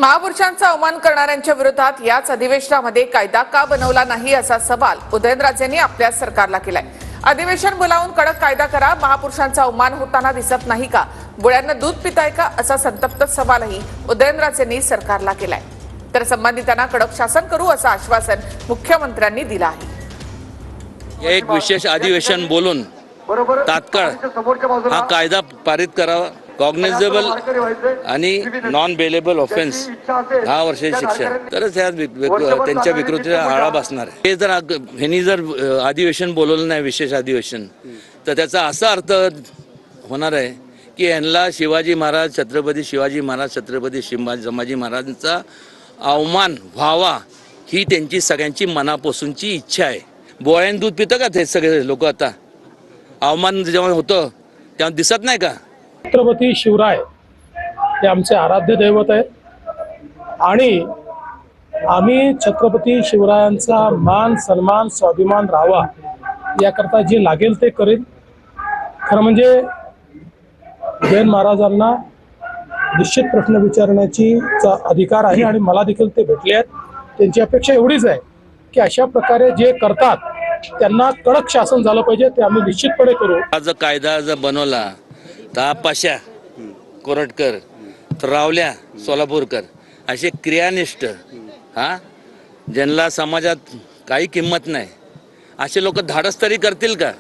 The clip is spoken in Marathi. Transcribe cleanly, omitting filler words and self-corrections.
महापुरुषांचा अवमान करणाऱ्यांच्या विरोधात याच अधिवेशनामध्ये कायदा का बनवला नाही असा सवाल उदयनराजेंनी आपल्या सरकारला केलाय। अधिवेशन बोलावून कडक कायदा करा, महापुरुषांचा अवमान होताना दिसत नाही का, बुळ्यांना दूध पिताय का असा संतप्त सवालही उदयनराजेंनी सरकारला केलाय। तर संबंधितांना कडक शासन करू असं आश्वासन मुख्यमंत्र्यांनी दिलं आहे। एक विशेष अधिवेशन बोलून तात्काळ हा कायदा पारित करावा। कॉग्निझेबल आणि नॉन बेलेबल ऑफेन्स 10 वर्षाची शिक्षा, तरच त्यांच्या विकृतीला आळा बसणार आहे। हे जर ह्यांनी जर अधिवेशन बोलवलं नाही, विशेष अधिवेशन, तर त्याचा असा अर्थ होणार आहे की यांना शिवाजी महाराज, छत्रपती शिवाजी महाराज, छत्रपती संभाजी महाराजांचा अवमान व्हावा ही त्यांची सगळ्यांची मनापासूनची इच्छा आहे। बोळ्यान दूध पितं का ते सगळे लोक? आता अवमान जेव्हा होतं तेव्हा दिसत नाही का? छत्रपती शिवराय हे आमचे आराध्य दैवत आहेत आणि आम्ही छत्रपती शिवरायांचा मान सन्मान स्वाभिमान राहावा याकरता जे लागेल ते करेल। खरं म्हणजे जैन महाराजांना निश्चित प्रश्न विचारण्याची अधिकार आहे आणि मला देखील ते भेटले आहेत। त्यांची अपेक्षा एवढीच आहे की अशा प्रकारे जे करतात त्यांना कडक शासन झालं पाहिजे, ते आम्ही निश्चितपणे करू। हा जर कायदा जर बनवला तर पाशा कोरटकर, रावल्या सोलापूरकर असे क्रियानिष्ठ, ज्यांना समाजात काही किंमत नाही, असे लोक धाडस तरी करतील का?